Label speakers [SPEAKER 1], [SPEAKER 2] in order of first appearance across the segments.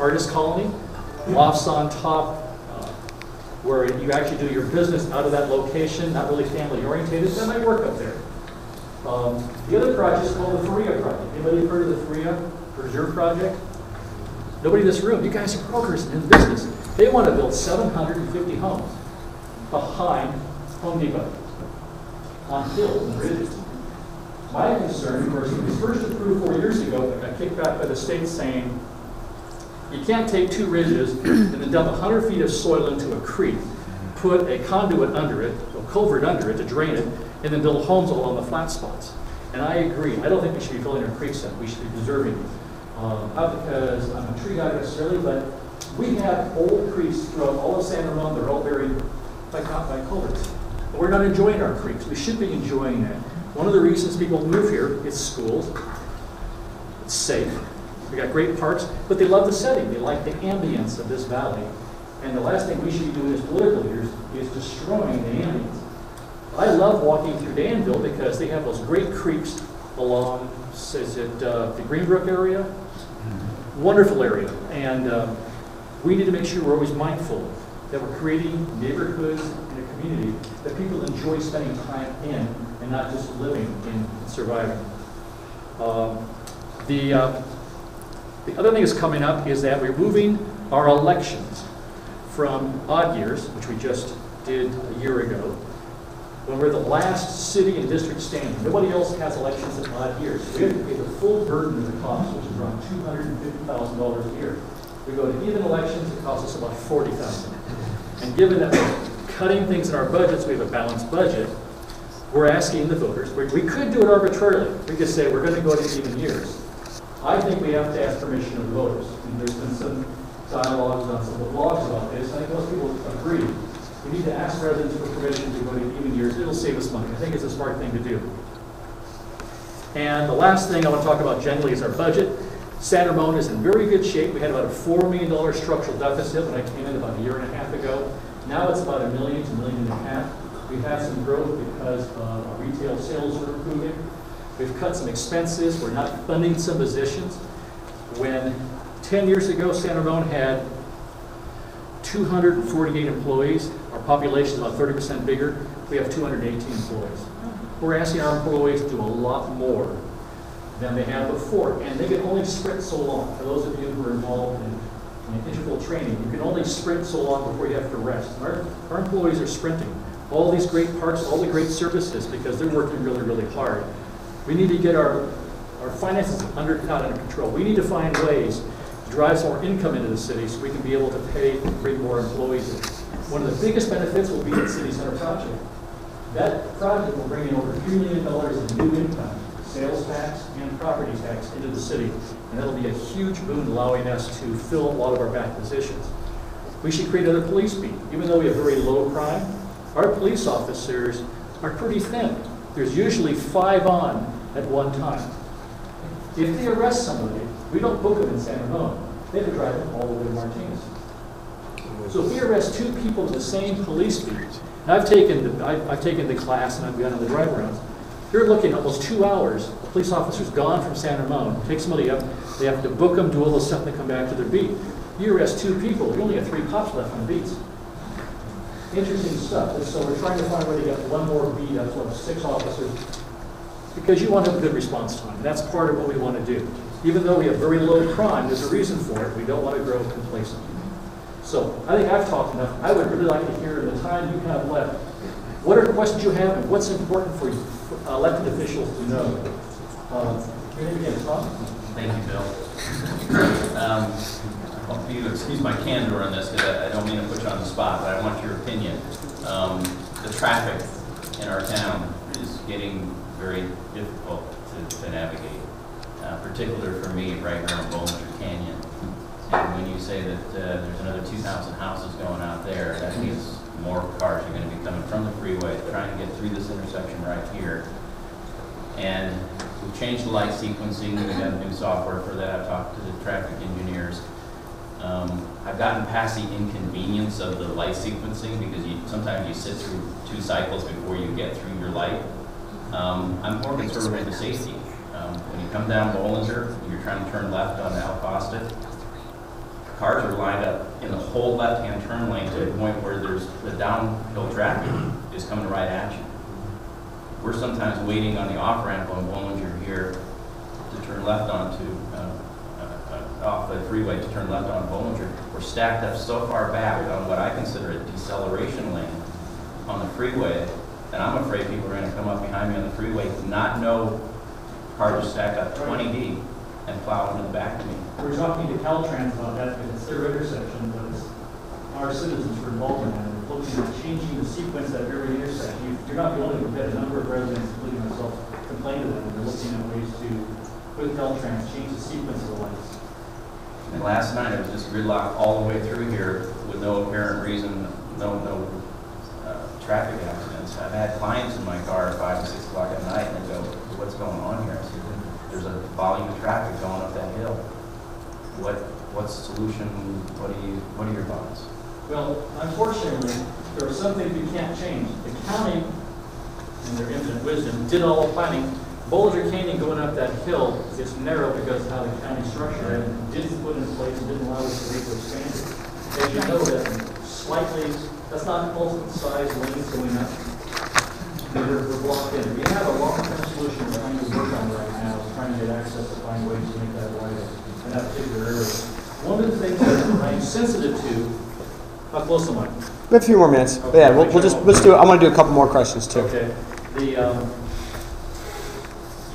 [SPEAKER 1] artist colony, lofts on top, where you actually do your business out of that location, not really family orientated, that might work up there. The other project is called the Faria Project. Anybody heard of the Faria Preserve Project? Nobody in this room. You guys are brokers in business. They want to build 750 homes behind Home Depot on hills and ridges. My concern, of course, when it was first approved 4 years ago, it got kicked back by the state saying, you can't take 2 ridges and then dump 100 feet of soil into a creek, put a conduit under it, a culvert under it to drain it, and then build homes along the flat spots. And I agree. I don't think we should be filling our creeks up. We should be preserving them. Not because I'm a tree guy necessarily, but we have old creeks throughout all of San Ramon. They're all buried by culverts. But we're not enjoying our creeks. We should be enjoying that. One of the reasons people move here is schools. It's safe. We got great parks, but they love the setting. They like the ambience of this valley. And the last thing we should be doing as political leaders is destroying the ambience. I love walking through Danville because they have those great creeks along, is it the Greenbrook area? Wonderful area. And we need to make sure we're always mindful that we're creating neighborhoods in a community that people enjoy spending time in and not just living in and surviving. The other thing that's coming up is that we're moving our elections from odd years, which we just did a year ago, when we're the last city and district standing. Nobody else has elections in odd years. We have to pay the full burden of the cost, which is around $250,000 a year. We go to even elections, it costs us about $40,000. And given that we're cutting things in our budgets, we have a balanced budget, we're asking the voters, we could do it arbitrarily. We could say we're going to go to even years. I think we have to ask permission of the voters. And there's been some dialogues on some of the blogs about this. I think most people agree. We need to ask residents for permission to go to even years. It'll save us money. I think it's a smart thing to do. And the last thing I want to talk about generally is our budget. San Ramon is in very good shape. We had about a $4 million structural deficit when I came in about a year and a half ago. Now it's about $1 million to $1.5 million. We've had some growth because our retail sales are improving. We've cut some expenses. We're not funding some positions. When 10 years ago, San Ramon had 248 employees. Our population is about 30% bigger. We have 218 employees. We're asking our employees to do a lot more than they have before, and they can only sprint so long. For those of you who are involved in interval training, you can only sprint so long before you have to rest. Our employees are sprinting. All these great parks, all the great services, because they're working really, really hard. We need to get our finances under control. We need to find ways to drive some more income into the city so we can be able to pay and bring more employees in. One of the biggest benefits will be the City Center project. That project will bring in over $3 million in new income, sales tax and property tax into the city. And that'll be a huge boon, allowing us to fill a lot of our back positions. We should create another police beat. Even though we have very low crime, our police officers are pretty thin. There's usually 5 on at one time. If they arrest somebody, we don't book them in San Ramon. They have to drive them all the way to Martinez. So if we arrest 2 people in the same police beat, and I've taken the class and I've gone on the drive arounds, you're looking at almost 2 hours. A police officer's gone from San Ramon, take somebody up, they have to book them, do all this stuff, and they come back to their beat. You arrest 2 people, you only have 3 cops left on the beats. Interesting stuff. And so we're trying to find a way to get one more beat up to 6 officers, because you want to have a good response time. And that's part of what we want to do. Even though we have very low crime, there's a reason for it. We don't want to grow complacent. So I think I've talked enough. I would really like to hear, in the time you have left, what are questions you have and what's important for you, elected officials to know.
[SPEAKER 2] Thank you, Bill. I hope you excuse my candor on this, because I don't mean to put you on the spot, but I want your opinion. The traffic in our town is getting very difficult to navigate, particularly for me right here in Bollinger Canyon. And when you say that there's another 2,000 houses going out there, that means more cars are going to be coming from the freeway, trying to get through this intersection right here. And we've changed the light sequencing. We've got new software for that. I've talked to the traffic engineers. I've gotten past the inconvenience of the light sequencing, because sometimes you sit through 2 cycles before you get through your light. I'm more concerned with the safety. When you come down Bollinger, you're trying to turn left on Al Costa. cars are lined up in the whole left-hand turn lane to the point where there's the downhill traffic is coming right at you. We're sometimes waiting on the off-ramp on Bollinger here to turn left onto, off the freeway to turn left on Bollinger. We're stacked up so far back on what I consider a deceleration lane on the freeway that I'm afraid people are going to come up behind me on the freeway, not know cars are stacked up 20 deep and plow into the back of me.
[SPEAKER 1] We're talking to Caltrans about that because it's their intersection, but it's our citizens were involved in that. We're looking at changing the sequence at every intersection. You're not the only one. We've had a number of residents, including myself, complain to them. They're looking at ways to, with Caltrans, change the sequence of the lights.
[SPEAKER 2] And last night, it was just gridlock all the way through here with no apparent reason, no traffic accidents. I've had clients in my car at 5 and 6 o'clock at night, and they go, "What's going on here?" I said, "There's a volume of traffic going up that hill. What's the solution? What are your thoughts?"
[SPEAKER 1] Well, unfortunately, there are some things we can't change. The county, in their infinite wisdom, did all the planning. Bollinger Canyon going up that hill is narrow because of how the county structured it and didn't put it in place and didn't allow us to expand it. As you know, that slightly, that's not ultimate size lanes going up. We're blocked in. We have a long-term solution we're trying to work on right now, trying to get access to find ways to make that wider in that particular area. One of the things that I'm sensitive to, how close am I?
[SPEAKER 3] We have a few more minutes.
[SPEAKER 1] Okay.
[SPEAKER 3] But yeah, let's do it. I want to do a couple more questions too.
[SPEAKER 1] Okay.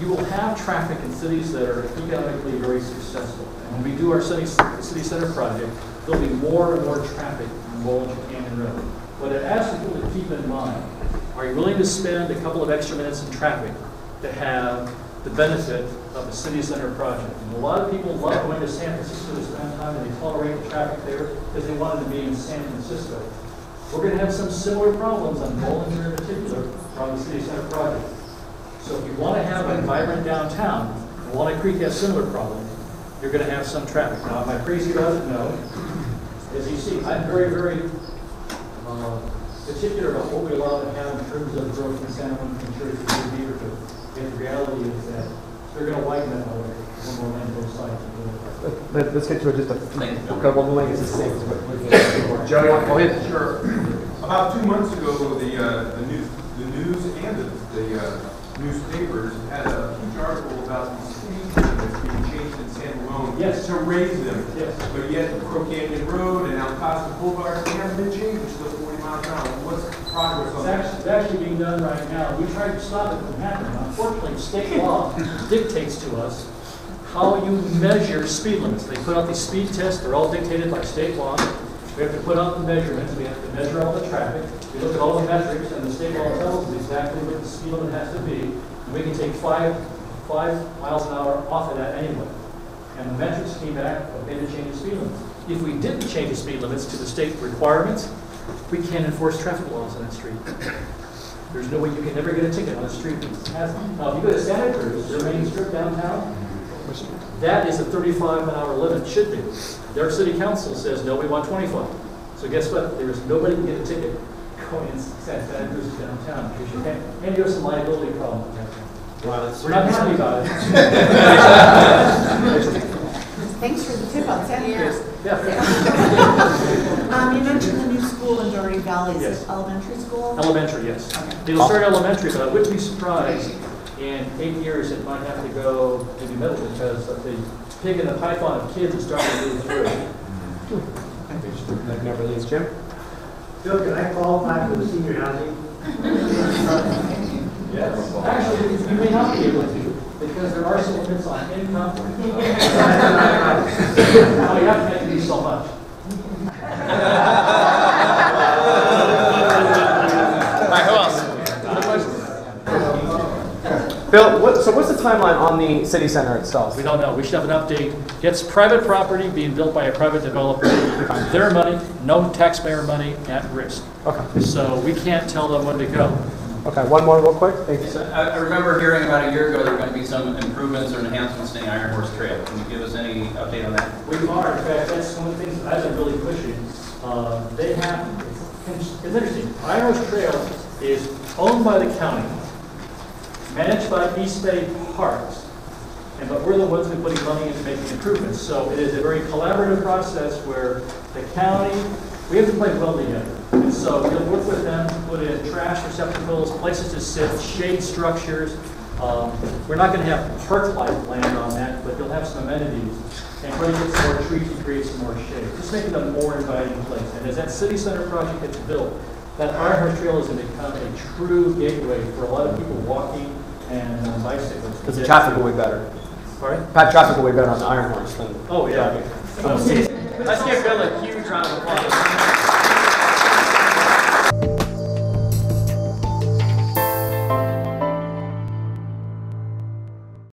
[SPEAKER 1] You will have traffic in cities that are economically very successful. And when we do our city center project, there'll be more and more traffic on Bollinger Canyon Road. What it asks people to keep in mind, are you willing to spend a couple of extra minutes in traffic to have the benefit of a city center project? And a lot of people love going to San Francisco to spend time and they tolerate the traffic there because they wanted to be in San Francisco. We're going to have some similar problems on Bollinger in particular from the city center project. So if you want to have a vibrant downtown, and Walnut Creek has similar problems, you're going to have some traffic. Now, am I crazy about it? No. As you see, I'm very, very particular about what we allow to have in terms of growth in Santa Monica and Church and neighborhood. And the reality is that they're going to widen that way one more lane both sides.
[SPEAKER 3] Let's get to it just a couple of lanes. Joe, you want to go ahead?
[SPEAKER 4] Sure. About 2 months ago, the news and the newspapers had a huge article about the speed limits being changed in San Ramon to raise them.
[SPEAKER 1] Yes.
[SPEAKER 4] But yet, Crow Canyon Road and El Paso Boulevard, they haven't been changed. It's still 40 miles an hour. What's the progress on that?
[SPEAKER 1] It's actually being done right now. We tried to stop it from happening. Unfortunately, state law dictates to us how you measure speed limits. They put out these speed tests. They're all dictated by state law. We have to put out the measurements. We have to measure all the traffic. We look at all the metrics, and the state law tells us exactly what the speed limit has to be. And we can take 5 miles an hour off of that anyway. And the metrics came back, okay, to change the speed limits. If we didn't change the speed limits to the state requirements, we can't enforce traffic laws on that street. There's no way you can ever get a ticket on a street that has them. Now, if you go to Santa Cruz, their main strip downtown, that is a 35-mile limit, should be. Their city council says, no, we want 25. So guess what? There is nobody can get a ticket going in Santa Cruz downtown because you can't. And you have some liability problems with downtown.
[SPEAKER 3] Wow,
[SPEAKER 1] we're not happy about it.
[SPEAKER 5] Thanks for the tip on Santa Cruz.
[SPEAKER 1] Yeah.
[SPEAKER 5] You mentioned the new school in Doherty Valley. Is
[SPEAKER 1] Yes.
[SPEAKER 5] it elementary school?
[SPEAKER 1] Elementary, yes.
[SPEAKER 5] Okay.
[SPEAKER 1] It'll start elementary, but I wouldn't be surprised in 8 years it might have to go maybe middle because of the pig and the python of kids is starting to move through.
[SPEAKER 3] That never leaves. Jim?
[SPEAKER 6] Bill, can I qualify for the senior housing?
[SPEAKER 1] Yes. Actually, you may not be able to because there are some limits on income. Oh, you have to make me so much.
[SPEAKER 3] All right, who else? Bill, so what's the timeline on the city center itself?
[SPEAKER 1] We don't know. We should have an update. It's private property being built by a private developer. Their money, no taxpayer money at risk.
[SPEAKER 3] Okay.
[SPEAKER 1] So we can't tell them when to go.
[SPEAKER 3] Okay, one more real quick. Thank you.
[SPEAKER 2] So I remember hearing about a year ago there were going to be some improvements or enhancements to the Iron Horse Trail. Can you give us any update on that?
[SPEAKER 1] We are. In fact, that's one of the things that I've been really pushing. They have, it's interesting. Iron Horse Trail is owned by the county, managed by East Bay Parks, but we're the ones who are putting money into making improvements. So it is a very collaborative process where the county, we have to play well together. And so we'll work with them to put in trash receptacles, places to sit, shade structures. We're not going to have park-like land on that, but they'll have some amenities. And we're going to get some more trees to create some more shade. Just making a more inviting place. And as that city center project gets built, that Ironheart Trail is going to become a true gateway for a lot of people walking and bicycles.
[SPEAKER 3] Because the traffic will be better.
[SPEAKER 1] Sorry?
[SPEAKER 3] Traffic will be better on the Iron Horse than.
[SPEAKER 1] Oh, yeah.
[SPEAKER 3] Traffic.
[SPEAKER 2] Let's give Bill a huge round of applause.